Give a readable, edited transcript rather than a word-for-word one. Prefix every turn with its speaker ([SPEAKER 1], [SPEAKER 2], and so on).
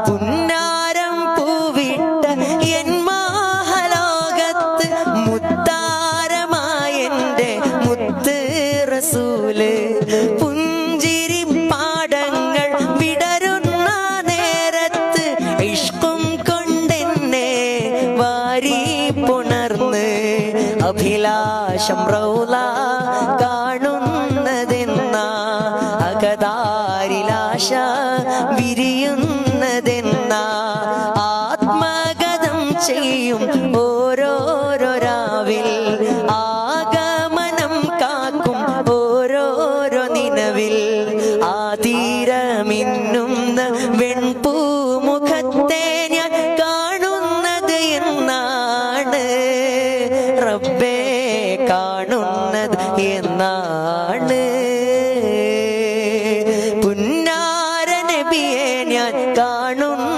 [SPEAKER 1] പുന്നാരം പൂവിട്ട N മാഹലോകത്ത് മുത്താരമായെന്റെ മുത്ത് റസൂല് പുഞ്ചിരി പാടങ്ങൾ വിടരുന്ന നേരത്ത് ഇഷ്കും കൊണ്ടെന്നെ വാരി പുണർന്ന് അഭിലാഷം റൗള കാണുന്നതെന്ന അകതാരിലാശ വിരിയുന്നതെന്ന ആത്മഗതം ചെയ്യും ഓരോരോ രാവിൽ ആഗമനം കാക്കും ഓരോരോ നിലവിൽ ആതിരമിന്നുന്ന വെൺപൂമുഖത്തെ ഞാൻ കാണുന്നത് എന്നാണ് റബ്ബേ കാണുന്നത് എന്നാണ് പുന്നാര നബിയെ ഞാൻ കാണുന്നു